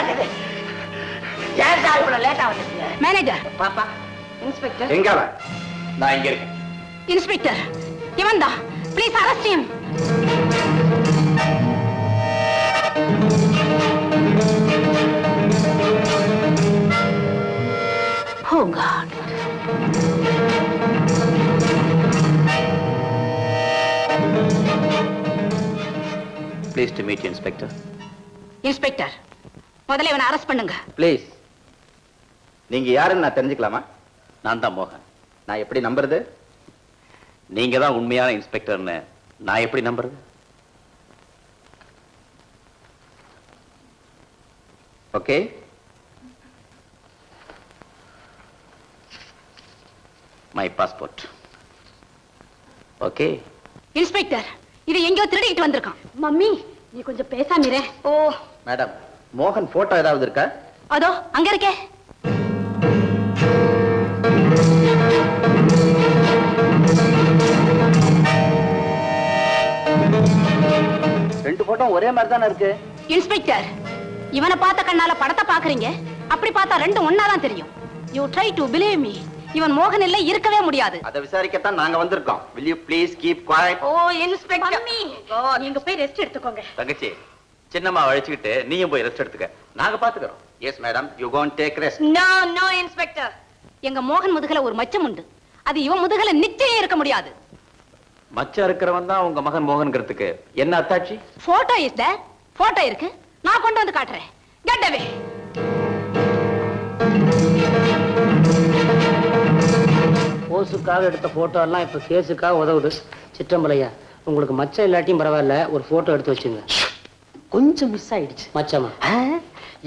நடக்குது? ஏன் சார் இவ்வளவு லேட்டா வந்துட்டீங்க? மேனேஜர். பாப்பா, இன்ஸ்பெக்டர். எங்க அவன்? நான் இங்க இருக்கேன். இன்ஸ்பெக்டர், இவன் தான். Please arrest him. Oh God. Pleased to meet you, Inspector. Inspector, முதல்ல இவனை அரெஸ்ட் பண்ணுங்க. Please. நீங்க யாருன்னு நான் தெரிஞ்சுக்கலாமா? நான் தான் மோகன். நான் எப்படி நம்புறது? நீங்க தான் உண்மையான இன்ஸ்பெக்டர்னு நான் எப்படி நம்புறது? Okay. My passport. Okay. Inspector, இது எங்கேயோ திருடிட்டு வந்திருக்கான். மம்மி, நீ கொஞ்சம் பேசாம இரு. ஓ மேடம், மோகன் போட்டோ ஏதாவது இருக்கா? அதோ அங்க இருக்கே. ரெண்டு போட்டோ ஒரே மாதிரி தானே இருக்கு. இன்ஸ்பெக்டர், இவனை பார்த்த கண்ணால படத்தை பாக்குறீங்க, அப்படி பார்த்தா ரெண்டும் ஒன்னாதான் தெரியும். You try to believe me. இவன் மோகன் இல்ல, இருக்கவே முடியாது. அதை விசாரிக்கத்தான் நாங்க வந்திருக்கோம். Will you please keep quiet? ஓ இன்ஸ்பெக்டர், மம்மி நீங்க போய் ரெஸ்ட் எடுத்துக்கோங்க. தங்கச்சி, சின்னம்மா அழைச்சுக்கிட்டு நீயும் போய் ரெஸ்ட் எடுத்துக்க, நாங்க பாத்துக்கிறோம். Yes madam, you go and take rest. No no inspector, எங்க மோகன் முதுகுல ஒரு மச்சம் உண்டு, அது இவன் முதுகுல நிச்சயம் இருக்க முடியாது. மச்சம் இருக்கிறவன் தான் உங்க மகன் மோகன்கிறதுக்கு என்ன அத்தாட்சி? Photo is there. போட்டோ இருக்கு, நான் கொண்டு வந்து காட்டுறேன். Get away. போஸுக்காக எடுத்த போட்டோ எல்லாம் இப்ப கேஸுக்காக உதவுது. சிற்றம்பலையா, உங்களுக்கு மச்சம் இல்லாட்டியும் பரவாயில்ல, ஒரு போட்டோ எடுத்து வச்சுங்க. கொஞ்சம் மிஸ் ஆயிடுச்சு. மச்சமா?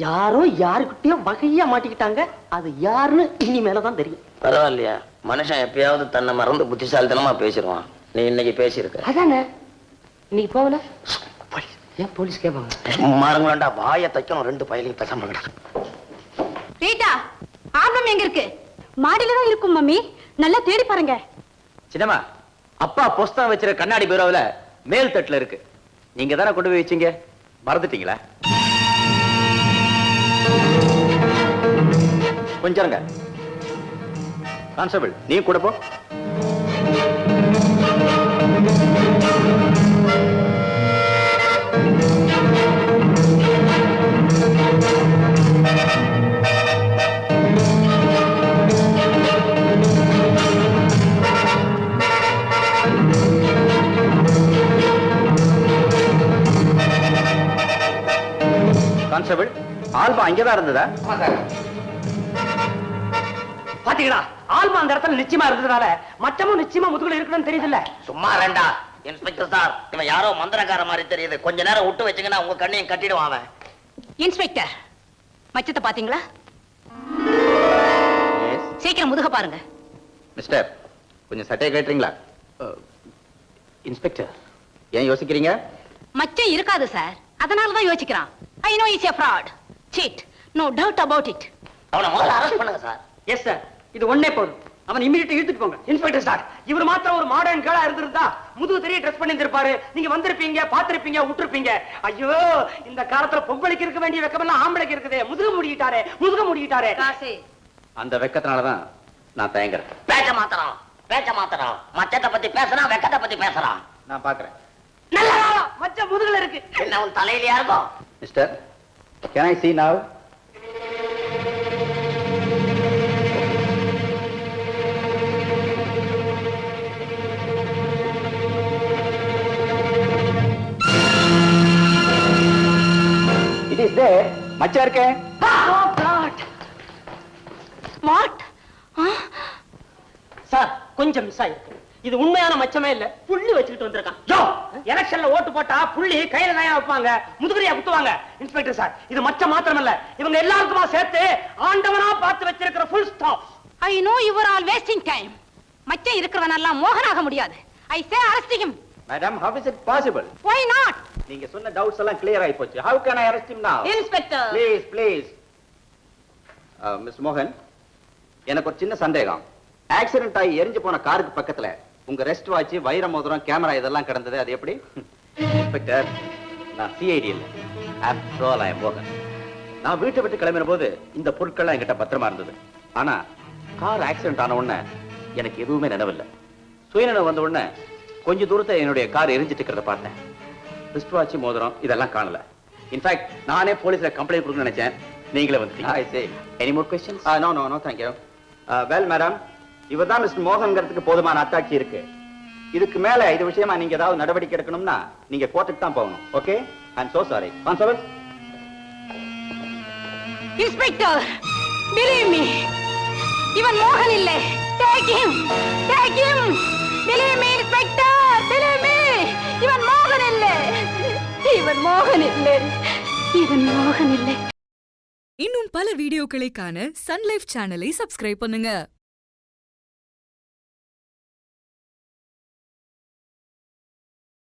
யாரோ யாருக்கிட்டயும் வகையா மாட்டிக்கிட்டாங்க. அது யாருன்னு இனிமேலதான் தெரியும். பரவாயில்லையா, மனுஷன் எப்பயாவது தன்னை மறந்து புத்திசாலித்தனமா பேசிடுவான். நீ இன்னைக்கு பேசியிருக்க. அதானே, இன்னைக்கு போகல. ஏன் போலீஸ் கேட்பாங்க? சும்மாருங்களா, வாயை தைக்கணும். ரெண்டு பயலையும் பேசாம. ரீட்டா, ஆல்பம் எங்க இருக்கு? மாடியில தான் இருக்கும் மம்மி, நல்லா தேடி பாருங்க. சின்னம்மா, அப்பா புஸ்தகம் வச்சிருக்க கண்ணாடி பீரோவுல மேல் தட்டுல இருக்கு. நீங்க தானே கொண்டு போய் வச்சீங்க, மறந்துட்டீங்களா? கொஞ்சம் கான்ஸ்டபிள், நீ கூட போ. கான்ஸ்டபிள், ஆல்பா அங்கேதான் இருந்ததா? பாத்தீங்களா, ஆல்பா அந்த இடத்துல நிச்சயமா இருந்ததுனால மச்சமும் நிச்சயமா முதுகுல இருக்கணும்னு தெரியுதுல்ல. சும்மா ரெண்டா இன்ஸ்பெக்டர் சார், இவன் யாரோ மந்திரக்கார மாதிரி தெரியுது. கொஞ்ச நேரம் விட்டு வச்சுங்கன்னா உங்க கண்ணையும் கட்டிடுவான் அவன். இன்ஸ்பெக்டர், மச்சத்தை பாத்தீங்களா? சீக்கிரம் முதுக பாருங்க. மிஸ்டர், கொஞ்சம் சட்டையை கேட்டுறீங்களா? இன்ஸ்பெக்டர், ஏன் யோசிக்கிறீங்க? மச்சம் இருக்காது சார், அதனாலதான் யோசிக்கிறான். I know it's a fraud. Cheat. No doubt about it. அவனை முதல்ல அரெஸ்ட் பண்ணுங்க சார். எஸ் சார், இது ஒண்ணே போதும். அவன் இமிடியேட்டா இழுத்துட்டு போங்க. இன்ஸ்பெக்டர் சார், இவர் மாத்திரம் ஒரு மாடர்ன் கேர்ளா இருந்திருந்தா முதுகு தெரிய ட்ரெஸ் பண்ணி இருப்பாரு. நீங்க வந்திருப்பீங்க, பாத்திருப்பீங்க, விட்டுருப்பீங்க. ஐயோ, இந்த காலத்துல பொம்பளைக்கு இருக்க வேண்டிய வெக்கமெல்லாம் ஆம்பளைக்கு இருக்குதே. முதுகு முடிக்கிட்டாரே. அந்த வெக்கத்தினாலதான் நான் தயங்குறேன். பேச்ச மாத்திரம். மச்சத்தை பத்தி பேசுறான், வெக்கத்தை பத்தி பேசுறான். நான் பாக்குறேன். நல்ல மச்ச முதுகுல இருக்கு. என்ன உன் தலையிலயா இருக்கும்? Mister, can I see now? It is there. மச்சம் இருக்கே. Oh God. What? சார், கொஞ்சம் மிஸ் ஆயிருக்கு. இது உண்மையான மச்சமே இல்ல, புள்ளி வச்சுக்கிட்டு வந்திருக்கான். யோ, எலெக்ஷன்ல ஓட்டு போட்டா புள்ளி கையில தான் வைப்பாங்க, முதுகுறியா குத்துவாங்க. இன்ஸ்பெக்டர் சார், இது மச்சம் மாத்திரமல்ல, இவங்க எல்லாருக்குமா சேர்த்து ஆண்டவனா பார்த்து வச்சிருக்கிற full stop. I know you are all wasting time. மச்சம் இருக்கிறவனெல்லாம் மோகனாக முடியாது. I say arrest him. Madam, how is it possible? Why not? நீங்க சொன்ன doubts எல்லாம் clear ஆயி போச்சு. How can I arrest him now? Inspector. Please. Mr. Mohan, எனக்கு ஒரு சின்ன சந்தேகம். ஆக்சிடென்ட் ஆகி எரிஞ்சு போன காருக்கு பக்கத்துல உங்க ரெஸ்ட் வாட்ச், வைர மோதிரம், கேமரா இதெல்லாம் கிடந்தது, அது எப்படி? இன்ஸ்பெக்டர், நான் சிஐடி இல்ல. ஆஃப்டர் ஆல் ஐ அம் மோகன். நான் வீட்டை விட்டு கிளம்பின போது இந்த பொருட்கள்லாம் என்கிட்ட பத்திரமா இருந்தது. ஆனா கார் ஆக்சிடென்ட் ஆன உடனே எனக்கு எதுவுமே நினைவில்லை. சுயநினைவு வந்த உடனே கொஞ்ச தூரத்தை என்னுடைய கார் எரிஞ்சிட்டு இருக்கிறத பார்த்தேன். ரிஸ்ட் வாட்ச், மோதிரம் இதெல்லாம் காணல. இன்ஃபேக்ட் நானே போலீஸ்ல கம்ப்ளைண்ட் கொடுக்க நினைச்சேன். நீங்களே வந்துட்டீங்க. I say any more questions? No no no thank you. Well madam, இவர்தான் மிஸ்டர் மோகன்ங்கிறதுக்கு போதுமான அத்தாட்சி இருக்கு. இதுக்கு மேல இது விஷயமா நீங்க ஏதாவது நடவடிக்கை எடுக்கணும்னா நீங்க கோர்ட்டுக்கு தான் போகணும். Okay? I am so sorry. Constable. Inspector, believe me, இவன் மோகன் இல்லை. Take him, take him. Believe me, Inspector, believe me. இவன் மோகன் இல்லை. இவன் மோகன் இல்லை. இவன் மோகன் இல்லை. இன்னும் பல வீடியோக்களை காண சன் லைஃப் சேனலை சப்ஸ்கிரைப் பண்ணுங்க.